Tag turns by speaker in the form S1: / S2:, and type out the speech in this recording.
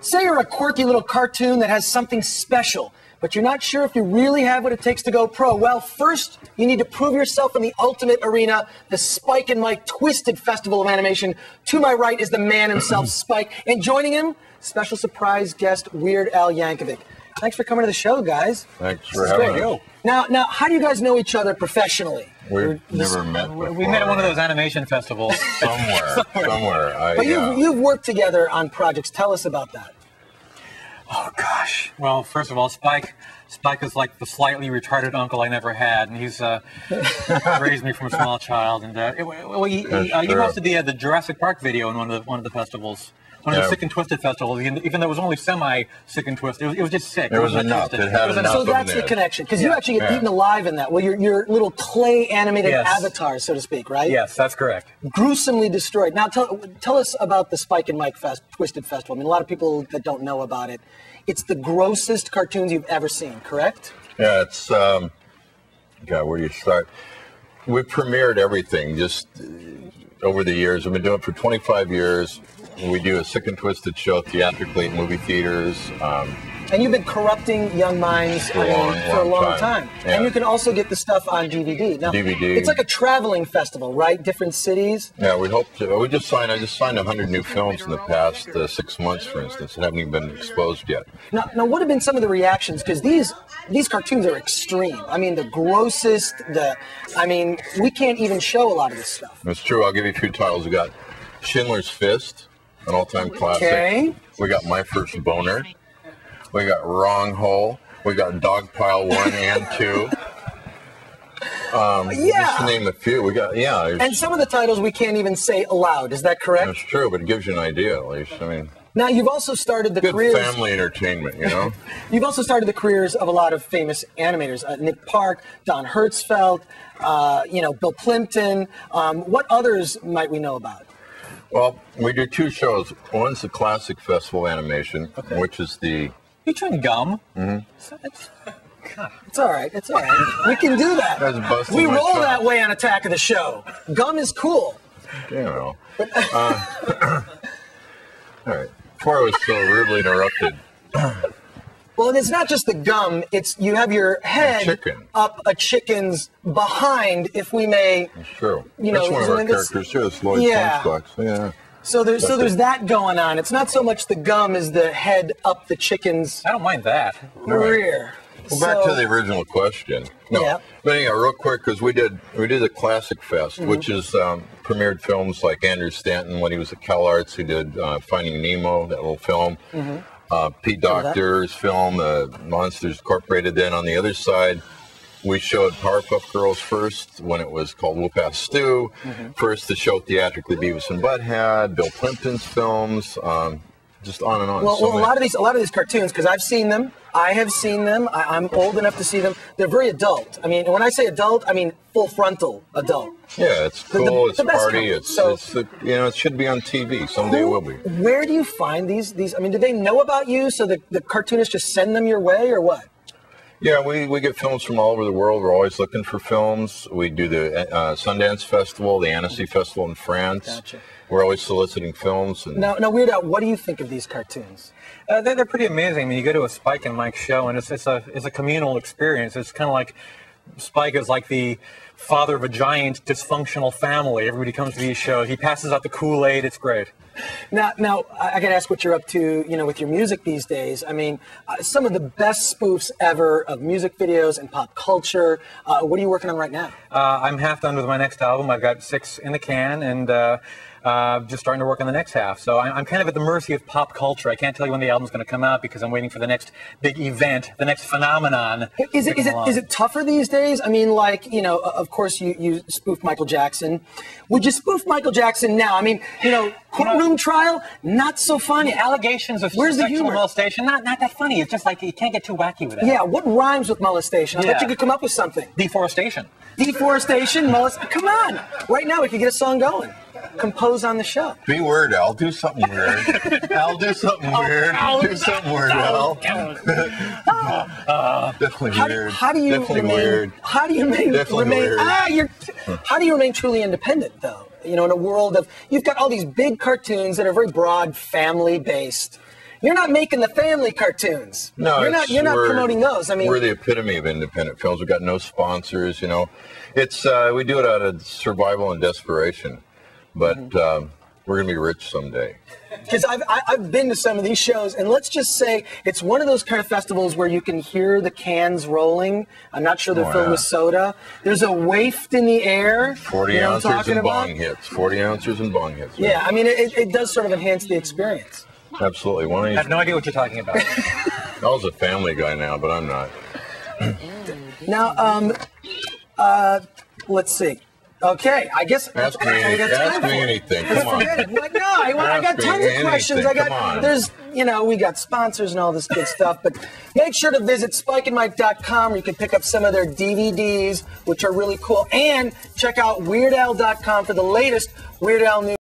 S1: Say you're a quirky little cartoon that has something special, but you're not sure if you really have what it takes to go pro. Well, first, you need to prove yourself in the ultimate arena, the Spike and Mike Twisted Festival of Animation. To my right is the man himself, Spike, and joining him, special surprise guest, Weird Al Yankovic. Thanks for coming to the show, guys.
S2: Thanks for having us.
S1: Now, how do you guys know each other professionally?
S2: We've never met before.
S3: We met at one of those animation festivals.
S2: Somewhere.
S1: But you've worked together on projects. Tell us about that.
S3: Oh, gosh. Well, first of all, Spike is like the slightly retarded uncle I never had, and he's raised me from a small child. And he hosted the Jurassic Park video in one of the festivals. One of the Sick and Twisted festivals, even though it was only semi-sick and twisted, it was just sick.
S2: It was enough. It had enough.
S1: So that's the connection, because you actually get eaten alive in that. Well, your little clay animated avatar, so to speak, right?
S3: Yes, that's correct.
S1: Gruesomely destroyed. Now, tell us about the Spike and Mike Twisted Festival. I mean, a lot of people that don't know about it. It's the grossest cartoons you've ever seen, correct?
S2: Yeah, it's, God, where do you start? We premiered everything just over the years. We've been doing it for 25 years. We do a Sick and Twisted show theatrically in movie theaters.
S1: And you've been corrupting young minds for a long time.
S2: Yeah.
S1: And you can also get the stuff on DVD. Now,
S2: DVD.
S1: It's like a traveling festival, right? Different cities.
S2: Yeah, we hope to. I just signed 100 new films in the past 6 months, for instance, that haven't even been exposed yet.
S1: Now, what have been some of the reactions? Because these cartoons are extreme. I mean, the grossest. We can't even show a lot of this stuff.
S2: That's true. I'll give you a few titles. We got Schindler's Fist, an all-time classic.
S1: Okay.
S2: We got My First Boner. We got Wrong Hole. We got Dogpile 1 and 2. Just to name a few. We got,
S1: And some of the titles we can't even say aloud. Is that correct?
S2: That's true, but it gives you an idea, at least. I mean,
S1: now, you've also started the
S2: good
S1: careers...
S2: family entertainment, you know?
S1: You've also started the careers of a lot of famous animators. Nick Park, Don Hertzfeldt, Bill Plimpton. What others might we know about?
S2: Well, we do two shows. One's the Classic Festival Animation, which is the...
S3: You chewing gum?
S2: Mm-hmm.
S1: It's all right. It's all right. We can do that. We roll that way on Attack of the Show. Gum is cool.
S2: You know. All right. Before I was so rudely interrupted.
S1: Well, and it's not just the gum. It's you have your head up a chicken's behind, if we may.
S2: That's true.
S1: That's
S2: one of our characters here. It's Lloyd Lunchbox. Yeah.
S1: So there's that going on. It's not so much the gum as the head up the chicken's.
S3: I don't mind that.
S1: Rear.
S2: Well, back to the original question. No, but anyhow, real quick, because we did the Classic Fest, which is premiered films like Andrew Stanton when he was at CalArts, who did Finding Nemo, that little film. Pete Docter's film, Monsters Incorporated. Then on the other side, we showed Powerpuff Girls first when it was called Whoop-Ass Stew. First to show theatrically Beavis and Butthead, Bill Plimpton's films, just on and on.
S1: Well, a lot of these cartoons, because I've seen them. I have seen them. I'm old enough to see them. They're very adult. I mean, when I say adult, I mean full frontal adult.
S2: Yeah, it's cool. It's party. It should be on TV. Someday it will be.
S1: Where do you find these? I mean, do they know about you? So the cartoonists just send them your way, or what?
S2: Yeah, we get films from all over the world. We're always looking for films. We do the Sundance Festival, the Annecy Festival in France.
S1: Gotcha.
S2: We're always soliciting films.
S1: Now, Weird Al, what do you think of these cartoons?
S3: They're pretty amazing. I mean, you go to a Spike and Mike show, and it's a communal experience. It's kind of like Spike is like the father of a giant dysfunctional family. Everybody comes to these shows. He passes out the Kool-Aid. It's great.
S1: Now, I got to ask what you're up to, with your music these days. I mean, some of the best spoofs ever of music videos and pop culture. What are you working on right now?
S3: I'm half done with my next album. I've got 6 in the can, and just starting to work on the next half. So I'm kind of at the mercy of pop culture. I can't tell you when the album's going to come out because I'm waiting for the next big event, the next phenomenon.
S1: Is it tougher these days? I mean, of course you spoof Michael Jackson. Would you spoof Michael Jackson now? I mean, courtroom trial, not so funny.
S3: The allegations of sexual molestation, not that funny. It's just like you can't get too wacky with it.
S1: Yeah, what rhymes with molestation? I bet you could come up with something.
S3: Deforestation.
S1: Deforestation, molestation. Come on. Right now we could get a song going. Compose on the show.
S2: Be Weird Al. Do something weird. Al, do something weird. Do something weird, Al. Definitely weird. How do you remain truly independent, though? In a world of, you've got all these big cartoons that are very broad, family-based.
S1: You're not making the family cartoons.
S2: No,
S1: you're not promoting those. I mean,
S2: we're the epitome of independent films. We've got no sponsors. You know, it's we do it out of survival and desperation, but we're gonna be rich someday.
S1: Because I've been to some of these shows, and let's just say it's one of those kind of festivals where you can hear the cans rolling. I'm not sure they're filled with soda. There's a waft in the air.
S2: 40 ounces and bong hits. 40 ounces and bong hits.
S1: Right? Yeah, I mean, it does sort of enhance the experience.
S2: Absolutely.
S3: I have no idea what you're talking about.
S2: I was a family guy now, but I'm not.
S1: Now, let's see. Okay, I guess
S2: ask me anything. Come on.
S1: What? No, I got tons of questions. There's, we got sponsors and all this good stuff. But make sure to visit SpikeandMike.com where you can pick up some of their DVDs, which are really cool, and check out WeirdAl.com for the latest Weird Al news.